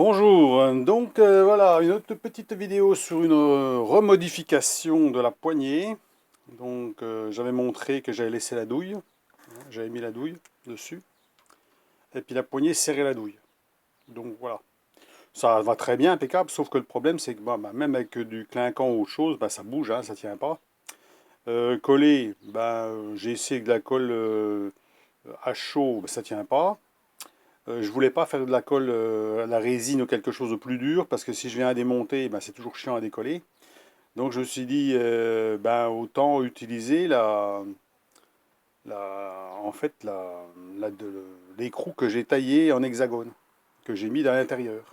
Bonjour, donc voilà une autre petite vidéo sur une remodification de la poignée. Donc j'avais montré que j'avais laissé la douille, hein, j'avais mis la douille dessus, et puis la poignée serrait la douille. Donc voilà, ça va très bien, impeccable, sauf que le problème c'est que même avec du clinquant ou autre chose, ça bouge, hein, ça tient pas. Coller, j'ai essayé de la colle à chaud, ça tient pas. Je voulais pas faire de la colle à la résine ou quelque chose de plus dur parce que si je viens à démonter, c'est toujours chiant à décoller. Donc je me suis dit, autant utiliser en fait, l'écrou que j'ai taillé en hexagone, que j'ai mis dans l'intérieur.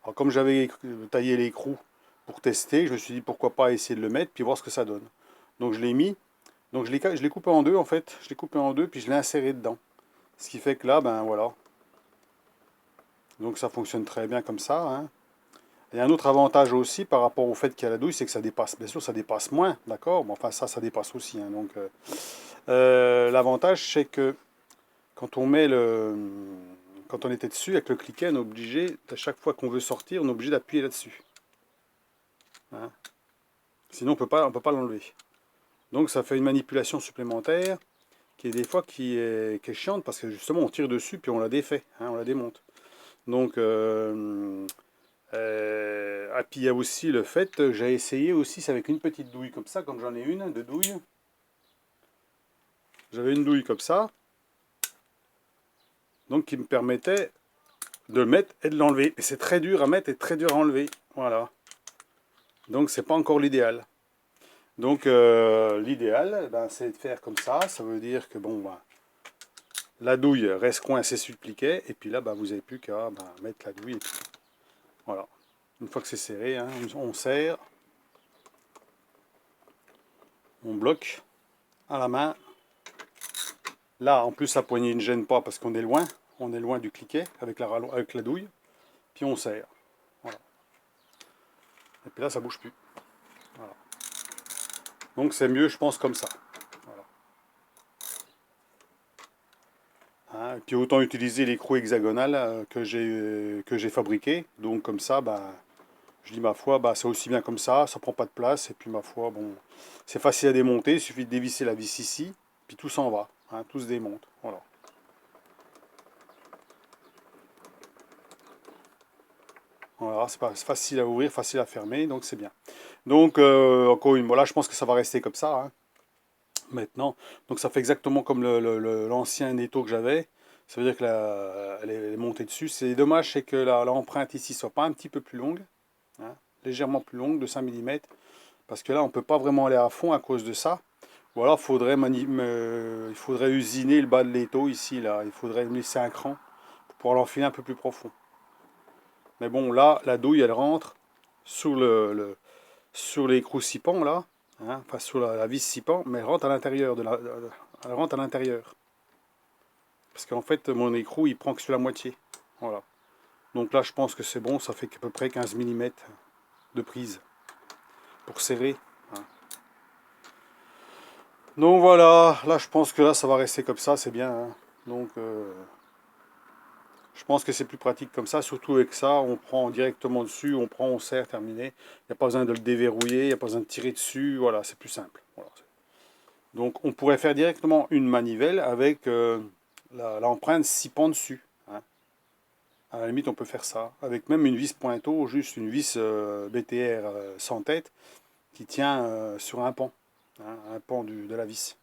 Alors comme j'avais taillé l'écrou pour tester, je me suis dit pourquoi pas essayer de le mettre puis voir ce que ça donne. Donc je l'ai mis, donc je l'ai coupé en deux en fait, je l'ai coupé en deux puis je l'ai inséré dedans. Ce qui fait que là, ben voilà. Donc ça fonctionne très bien comme ça, hein. Il y a un autre avantage aussi par rapport au fait qu'il y a la douille, c'est que ça dépasse. Bien sûr, ça dépasse moins, d'accord? Mais enfin, ça dépasse aussi, hein. Donc, l'avantage, c'est que quand on met le, quand on était dessus avec le cliquet, on est obligé, à chaque fois qu'on veut sortir, on est obligé d'appuyer là-dessus, hein. Sinon, on peut pas l'enlever. Donc, ça fait une manipulation supplémentaire qui est des fois qui est chiante parce que justement, on tire dessus puis on la défait, hein, on la démonte. Donc, ah, puis il y a aussi le fait, j'ai essayé aussi, c'est avec une petite douille comme ça, comme j'en ai une de douille. J'avais une douille comme ça, donc qui me permettait de le mettre et de l'enlever. Et c'est très dur à mettre et très dur à enlever. Voilà. Donc c'est pas encore l'idéal. Donc l'idéal, c'est de faire comme ça. Ça veut dire que la douille reste coincée sur le pliquet. Et puis là, vous n'avez plus qu'à mettre la douille. Et puis, voilà. Une fois que c'est serré, hein, on serre, on bloque à la main. Là, en plus, la poignée ne gêne pas parce qu'on est loin. On est loin du cliquet avec la douille. Puis on serre. Voilà. Et puis là, ça bouge plus. Voilà. Donc c'est mieux, je pense, comme ça. Voilà. Hein, et puis autant utiliser l'écrou hexagonal que j'ai fabriqué. Donc comme ça, je dis ma foi, c'est aussi bien comme ça prend pas de place. Et puis ma foi, c'est facile à démonter. Il suffit de dévisser la vis ici, puis tout s'en va. Hein, tout se démonte. Voilà. Voilà, c'est facile à ouvrir, facile à fermer, donc c'est bien. Donc, encore une fois, là, je pense que ça va rester comme ça, hein, maintenant. Donc, ça fait exactement comme l'ancien étau que j'avais. Ça veut dire que elle est montée dessus. C'est dommage, c'est que l'empreinte ici soit pas un petit peu plus longue, hein, légèrement plus longue, de 5 millimètres. Parce que là, on ne peut pas vraiment aller à fond à cause de ça. Ou alors, il faudrait usiner le bas de l'étau ici, là. Il faudrait me laisser un cran pour pouvoir l'enfiler un peu plus profond. Mais bon, là, la douille, elle rentre sur sur l'écrou sipant, là, hein, enfin sur la vis sipant, mais elle rentre à l'intérieur elle rentre à l'intérieur. Parce qu'en fait, mon écrou, il prend que sur la moitié. Voilà. Donc là, je pense que c'est bon, ça fait à peu près 15 millimètres de prise pour serrer, hein. Donc voilà, là, je pense que là, ça va rester comme ça, c'est bien, hein. Donc, je pense que c'est plus pratique comme ça, surtout avec ça, on prend directement dessus, on prend, on serre, terminé. Il n'y a pas besoin de le déverrouiller, il n'y a pas besoin de tirer dessus, voilà, c'est plus simple. Voilà. Donc on pourrait faire directement une manivelle avec l'empreinte 6 pans dessus, hein. À la limite, on peut faire ça, avec même une vis pointeau, juste une vis BTR sans tête, qui tient sur un pan, hein, un pan de la vis.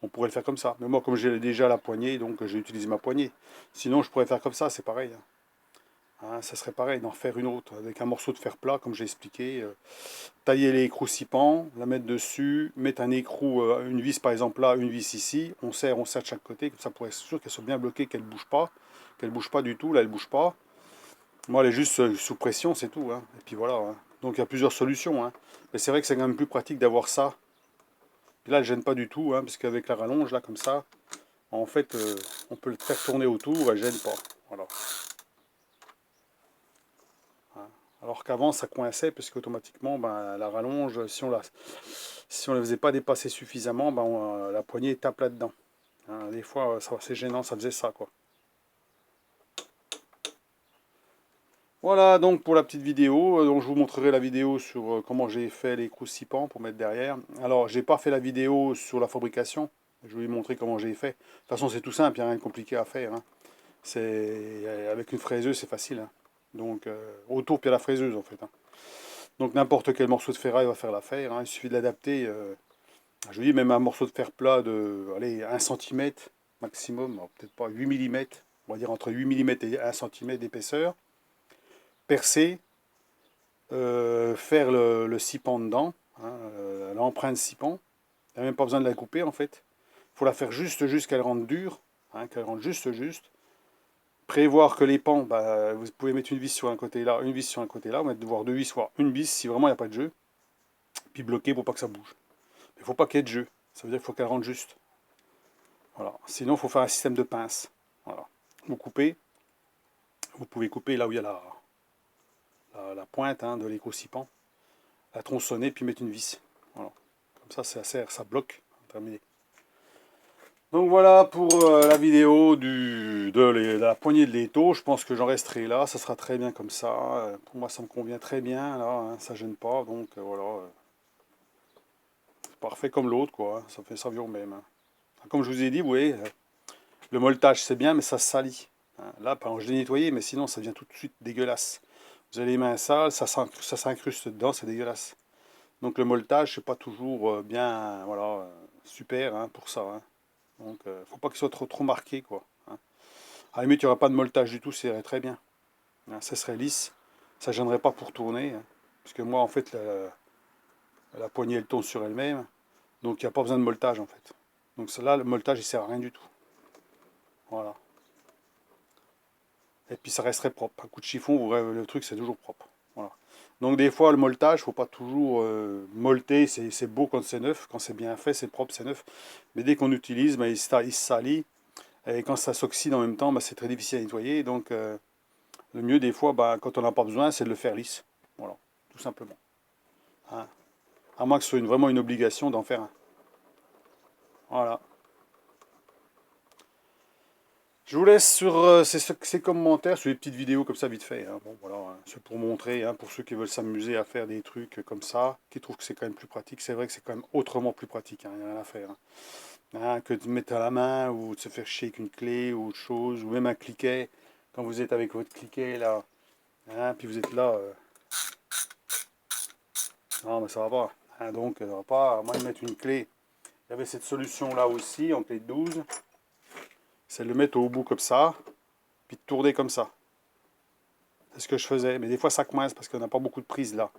On pourrait le faire comme ça. Mais moi, comme j'ai déjà la poignée, donc j'ai utilisé ma poignée. Sinon, je pourrais faire comme ça, c'est pareil, hein. Hein, ça serait pareil, d'en faire une autre, avec un morceau de fer plat, comme j'ai expliqué. Tailler les écrous sipants, la mettre dessus, mettre un écrou, une vis par exemple là, une vis ici. On serre de chaque côté, comme ça pour être sûr qu'elle soit bien bloquée, qu'elle bouge pas du tout. Là, elle bouge pas. Moi, elle est juste sous pression, c'est tout, hein. Et puis voilà, hein. Donc il y a plusieurs solutions, hein. Mais c'est vrai que c'est quand même plus pratique d'avoir ça. Puis là, elle gêne pas du tout, hein, parce qu'avec la rallonge, là, comme ça, en fait, on peut le faire tourner autour, elle gêne pas. Voilà. Hein. Alors qu'avant, ça coinçait, parce qu'automatiquement, la rallonge, si on ne la faisait pas dépasser suffisamment, la poignée tape là-dedans. Hein, des fois, c'est gênant, ça faisait ça, quoi. Voilà donc pour la petite vidéo. Donc je vous montrerai la vidéo sur comment j'ai fait les crucipants pour mettre derrière. Alors j'ai pas fait la vidéo sur la fabrication. Je vais vous montrer comment j'ai fait. De toute façon c'est tout simple, il n'y a rien de compliqué à faire, hein. C'est avec une fraiseuse c'est facile, hein. Donc autour puis à la fraiseuse en fait, hein. Donc n'importe quel morceau de ferraille va faire l'affaire, hein. Il suffit de l'adapter. Je vous dis même un morceau de fer plat de allez, 1 cm maximum, peut-être pas 8 mm, on va dire entre 8 mm et 1 cm d'épaisseur. Percer, faire le cipan dedans, hein, l'empreinte cipan. Il n'y a même pas besoin de la couper en fait. Il faut la faire juste jusqu'à qu'elle rentre dure, hein, qu'elle rentre juste. Prévoir que les pans, bah, vous pouvez mettre une vis sur un côté là, une vis sur un côté là, mettre devoir deux vis, voire une vis si vraiment il n'y a pas de jeu. Puis bloquer pour pas que ça bouge. Il ne faut pas qu'il y ait de jeu. Ça veut dire qu'il faut qu'elle rentre juste. Voilà. Sinon, il faut faire un système de pince. Voilà. Vous coupez. Vous pouvez couper là où il y a la pointe, hein, de l'éco-cipan. La tronçonner puis mettre une vis. Voilà. Comme ça sert, ça bloque. Terminé. Donc voilà pour la vidéo de la poignée de l'étau. Je pense que j'en resterai là. Ça sera très bien comme ça. Pour moi, ça me convient très bien. Là, hein, ça gêne pas. Donc voilà. C'est parfait comme l'autre, quoi, hein. Ça fait ça vient au même, hein. Comme je vous ai dit, vous voyez, le molletage c'est bien, mais ça salit, hein. Là, par exemple, je l'ai nettoyé, mais sinon ça devient tout de suite dégueulasse. Vous avez les mains sales, ça s'incruste dedans, c'est dégueulasse. Donc le molletage, c'est pas toujours bien, voilà, super, hein, pour ça, hein. Donc faut pas qu'il soit trop marqué, quoi, hein. À la limite, il n'y aura pas de molletage du tout, c'est très bien, hein. Ça serait lisse, ça ne gênerait pas pour tourner, hein. Parce que moi, en fait, la poignée, elle tourne sur elle-même. Donc il n'y a pas besoin de molletage, en fait. Donc là, le molletage, il sert à rien du tout. Voilà. Et puis ça resterait propre. Un coup de chiffon, le truc c'est toujours propre. Voilà. Donc des fois le molletage, il ne faut pas toujours molleter, c'est beau quand c'est neuf, quand c'est bien fait, c'est propre, c'est neuf. Mais dès qu'on utilise, ben, il se salit. Et quand ça s'oxyde en même temps, ben, c'est très difficile à nettoyer. Donc le mieux des fois, ben, quand on n'a pas besoin, c'est de le faire lisse. Voilà, tout simplement, hein. À moins que ce soit vraiment une obligation d'en faire un. Voilà. Je vous laisse sur ces commentaires, sur les petites vidéos comme ça vite fait, hein. Bon, voilà, hein, c'est pour montrer, hein, pour ceux qui veulent s'amuser à faire des trucs comme ça, qui trouvent que c'est quand même plus pratique. C'est vrai que c'est quand même autrement plus pratique, hein, il n'y a rien à faire, hein. Hein, que de mettre à la main ou de se faire chier avec une clé ou autre chose, ou même un cliquet, quand vous êtes avec votre cliquet là, hein, puis vous êtes là, non mais ça va pas, hein, donc ça va pas, à moins de mettre une clé. Il y avait cette solution là aussi, en clé de 12, c'est de le mettre au bout comme ça, puis de tourner comme ça. C'est ce que je faisais, mais des fois ça coince parce qu'on n'a pas beaucoup de prise là,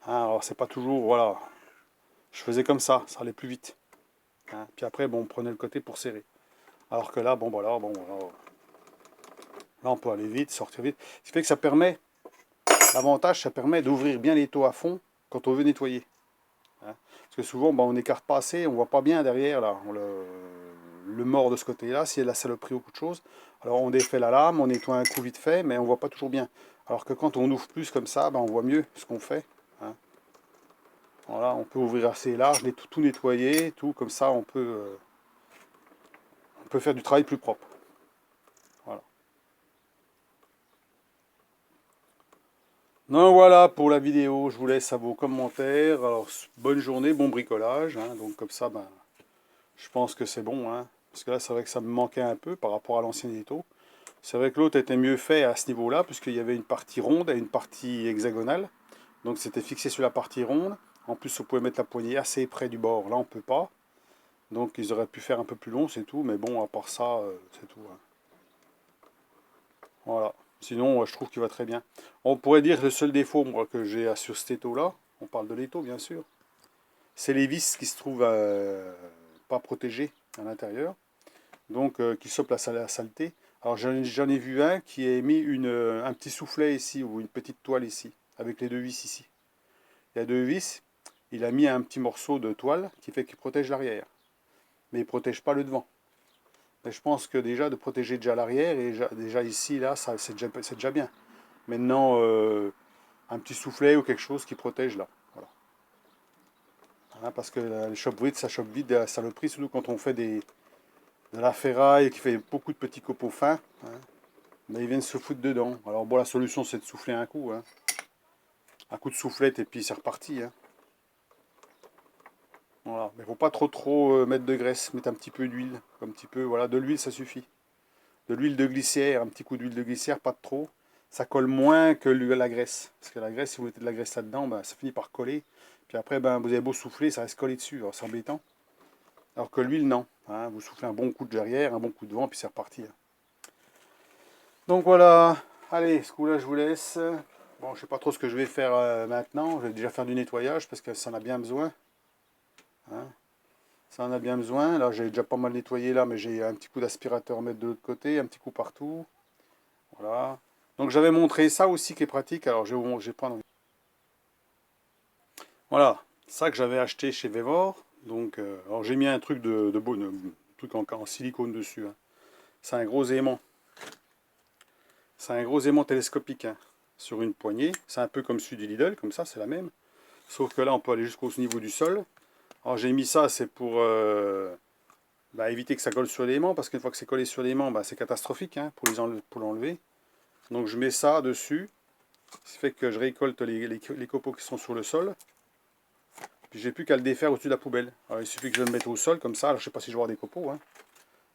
hein, alors c'est pas toujours, voilà. Je faisais comme ça allait plus vite, hein. Puis après, bon, on prenait le côté pour serrer. Alors que là, bon, voilà, bon, voilà. Là, on peut aller vite, sortir vite. Ce qui fait que ça permet, l'avantage, ça permet d'ouvrir bien les taux à fond quand on veut nettoyer, hein. Parce que souvent, ben, on n'écarte pas assez, on voit pas bien derrière, là, le mort de ce côté-là, s'il y a de la saloperie ou beaucoup de choses. Alors, on défait la lame, on nettoie un coup vite fait, mais on voit pas toujours bien. Alors que quand on ouvre plus comme ça, ben, on voit mieux ce qu'on fait, hein. Voilà, on peut ouvrir assez large, tout nettoyer, tout comme ça, on peut faire du travail plus propre. Voilà. Donc voilà pour la vidéo, je vous laisse à vos commentaires. Alors bonne journée, bon bricolage, hein. Donc comme ça, ben, je pense que c'est bon, hein. Parce que là, c'est vrai que ça me manquait un peu par rapport à l'ancien étau. C'est vrai que l'autre était mieux fait à ce niveau-là, puisqu'il y avait une partie ronde et une partie hexagonale. Donc c'était fixé sur la partie ronde. En plus, on pouvait mettre la poignée assez près du bord. Là, on ne peut pas. Donc ils auraient pu faire un peu plus long, c'est tout. Mais bon, à part ça, c'est tout, hein. Voilà. Sinon, je trouve qu'il va très bien. On pourrait dire que le seul défaut, moi, que j'ai sur cet étau-là, on parle de l'étau bien sûr, c'est les vis qui se trouvent pas protégées à l'intérieur, donc qui chopent la saleté. Alors j'en ai vu un qui a mis un petit soufflet ici, ou une petite toile ici, avec les deux vis ici. Il y a deux vis, il a mis un petit morceau de toile qui fait qu'il protège l'arrière, mais il ne protège pas le devant. Mais je pense que déjà de protéger déjà l'arrière, et déjà ici, là, c'est déjà bien. Maintenant, un petit soufflet ou quelque chose qui protège là. Voilà. Hein, parce que le chope vide, ça chope vite de la saloperie, surtout quand on fait de la ferraille qui fait beaucoup de petits copeaux fins, hein. mais ils viennent se foutre dedans. Alors bon, la solution c'est de souffler un coup, hein. Un coup de soufflette et puis c'est reparti, hein. Voilà, mais faut pas trop mettre de graisse, mettre un petit peu d'huile, un petit peu, voilà, de l'huile ça suffit. De l'huile de glycère, un petit coup d'huile de glycère, pas de trop. Ça colle moins que la graisse. Parce que la graisse, si vous mettez de la graisse là-dedans, ben, ça finit par coller. Puis après, ben, vous avez beau souffler, ça reste collé dessus. Alors c'est embêtant. Alors que l'huile, non. Hein, vous soufflez un bon coup de derrière, un bon coup de vent, puis c'est reparti. Hein. Donc voilà. Allez, ce coup-là, je vous laisse. Bon, je sais pas trop ce que je vais faire maintenant. Je vais déjà faire du nettoyage parce que ça en a bien besoin. Hein. Ça en a bien besoin. Là, j'ai déjà pas mal nettoyé là, mais j'ai un petit coup d'aspirateur à mettre de l'autre côté, un petit coup partout. Voilà. Donc j'avais montré ça aussi qui est pratique. Alors je vais prendre. Voilà, ça que j'avais acheté chez Vevor. Donc, alors j'ai mis un truc de truc en silicone dessus. Hein. C'est un gros aimant. C'est un gros aimant télescopique hein, sur une poignée. C'est un peu comme celui du Lidl, comme ça, c'est la même. Sauf que là, on peut aller jusqu'au niveau du sol. Alors j'ai mis ça, c'est pour éviter que ça colle sur l'aimant, parce qu'une fois que c'est collé sur l'aimant, c'est catastrophique hein, pour l'enlever. Donc je mets ça dessus. Ce qui fait que je récolte les copeaux qui sont sur le sol. Puis j'ai plus qu'à le défaire au-dessus de la poubelle. Alors il suffit que je le mette au sol comme ça. Alors, je sais pas si je vais avoir des copeaux. Hein.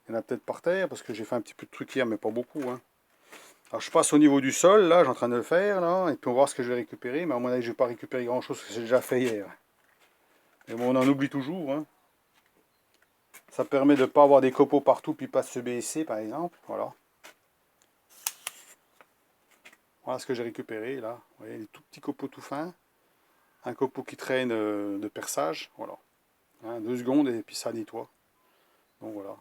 Il y en a peut-être par terre parce que j'ai fait un petit peu de trucs hier mais pas beaucoup. Hein. Alors je passe au niveau du sol. Là j'ai en train de le faire. Là, et puis on va voir ce que je vais récupérer. Mais à mon avis je vais pas récupérer grand chose que j'ai déjà fait hier. Mais bon on en oublie toujours. Hein. Ça permet de ne pas avoir des copeaux partout puis pas se baisser par exemple. Voilà. Voilà ce que j'ai récupéré là. Vous voyez les tout petits copeaux tout fins. Un copeau qui traîne de perçage. Voilà. Hein, 2 secondes et puis ça nettoie. Donc voilà.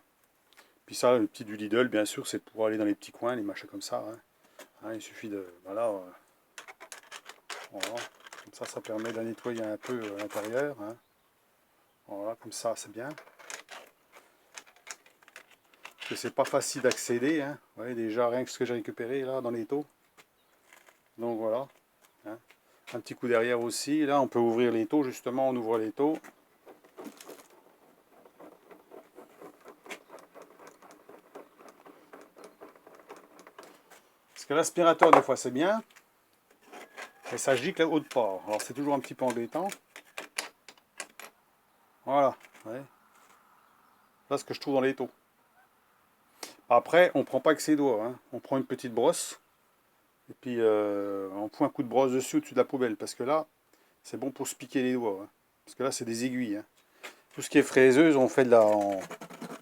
Puis ça, le petit du Lidl, bien sûr, c'est pour aller dans les petits coins, les machins comme ça. Hein. Hein, il suffit de... Voilà, voilà. Comme ça permet de nettoyer un peu l'intérieur. Hein. Voilà, comme ça, c'est bien. Parce que c'est pas facile d'accéder. Hein. Vous voyez, déjà, rien que ce que j'ai récupéré là, dans les taux. Donc voilà. Hein. Un petit coup derrière aussi. Là, on peut ouvrir les taux, justement, on ouvre les taux. Parce que l'aspirateur, des fois, c'est bien. Et ça gicle haut de port. Alors, c'est toujours un petit peu embêtant. Voilà. Ouais. Là, ce que je trouve dans les taux. Après, on ne prend pas que ses doigts. Hein. On prend une petite brosse. Et puis, on fout un coup de brosse dessus, au-dessus de la poubelle. Parce que là, c'est bon pour se piquer les doigts. Hein. Parce que là, c'est des aiguilles. Hein. Tout ce qui est fraiseuse, on fait,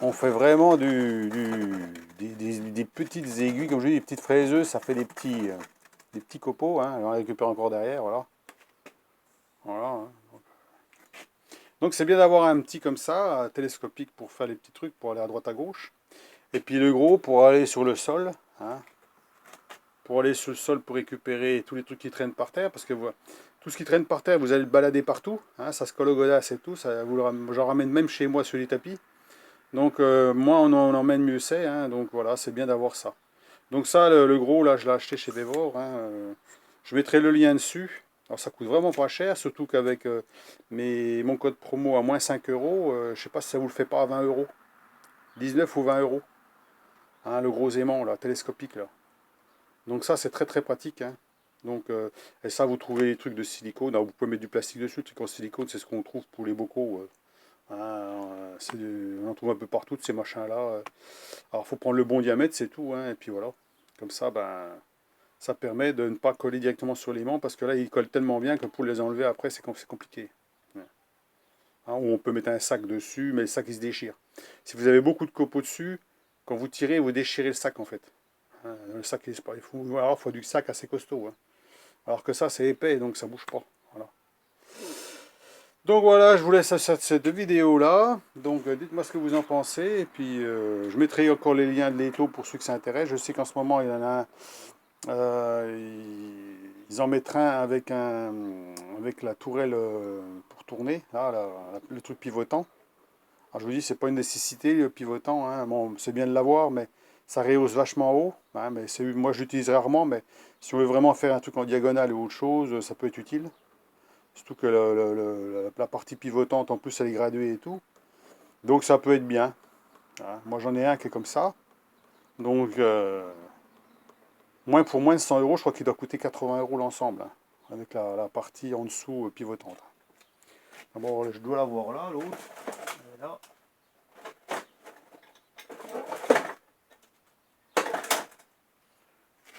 on fait vraiment des petites aiguilles. Comme je dis, des petites fraiseuses, ça fait des petits copeaux. Hein. On récupère encore derrière. Voilà. Voilà. Hein. Donc, c'est bien d'avoir un petit comme ça, télescopique, pour faire les petits trucs, pour aller à droite à gauche. Et puis le gros pour aller sur le sol. Hein. Pour aller sur le sol pour récupérer tous les trucs qui traînent par terre. Parce que tout ce qui traîne par terre, vous allez le balader partout. Hein, ça se colle au godasse et tout. J'en ramène même chez moi sur les tapis. Donc moins on en emmène, mieux c'est. Hein, donc voilà, c'est bien d'avoir ça. Donc ça, le gros, là, je l'ai acheté chez Vevor. Hein, je mettrai le lien dessus. Alors ça coûte vraiment pas cher, surtout qu'avec mon code promo à moins 5 euros, je sais pas si ça vous le fait pas à 20 euros. 19 ou 20 euros. Hein, le gros aimant, là, télescopique, là. Donc ça, c'est très très pratique. Hein. Donc, et ça, vous trouvez les trucs de silicone. Alors, vous pouvez mettre du plastique dessus. Le truc en silicone, c'est ce qu'on trouve pour les bocaux. Hein, on en trouve un peu partout de ces machins-là. Alors, il faut prendre le bon diamètre, c'est tout. Hein, et puis voilà. Comme ça, ça permet de ne pas coller directement sur l'aimant parce que là, ils collent tellement bien que pour les enlever après, c'est compliqué. Ouais. Hein, ou on peut mettre un sac dessus, mais le sac, il se déchire. Si vous avez beaucoup de copeaux dessus, quand vous tirez, vous déchirez le sac en fait. Le sac, il faut du sac assez costaud. Hein. Alors que ça, c'est épais, donc ça bouge pas. Voilà. Donc voilà, je vous laisse cette vidéo-là. Donc dites-moi ce que vous en pensez. Et puis je mettrai encore les liens de l'étau pour ceux que ça intéresse. Je sais qu'en ce moment, il y en a un. Ils en mettent un avec la tourelle pour tourner. Là, le truc pivotant. Alors je vous dis, c'est pas une nécessité le pivotant. Hein. Bon, c'est bien de l'avoir, mais ça rehausse vachement haut. Hein, mais moi, je l'utilise rarement, mais si on veut vraiment faire un truc en diagonale ou autre chose, ça peut être utile. Surtout que la partie pivotante, en plus, elle est graduée et tout. Donc ça peut être bien. Hein. Moi, j'en ai un qui est comme ça. Donc Pour moins de 100 euros, je crois qu'il doit coûter 80 euros l'ensemble, hein, avec la partie en dessous pivotante. D'abord, je dois l'avoir là, l'autre. Là.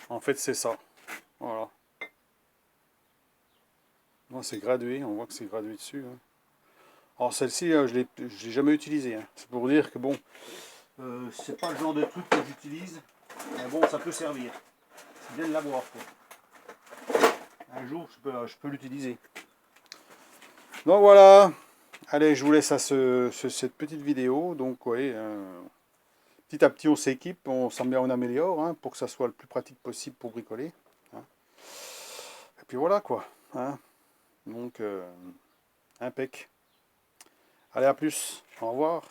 En fait, c'est ça. Voilà. C'est gradué, on voit que c'est gradué dessus. Hein. Alors celle-ci, je l'ai jamais utilisée. Hein. C'est pour dire que bon, c'est pas le genre de truc que j'utilise, mais bon, ça peut servir. C'est bien de l'avoir. Un jour, je peux l'utiliser. Donc voilà. Allez, je vous laisse à cette petite vidéo. Donc, oui, petit à petit, on s'équipe, on améliore, hein, pour que ça soit le plus pratique possible pour bricoler. Hein. Et puis voilà, quoi. Hein. Donc, impec. Allez, à plus. Au revoir.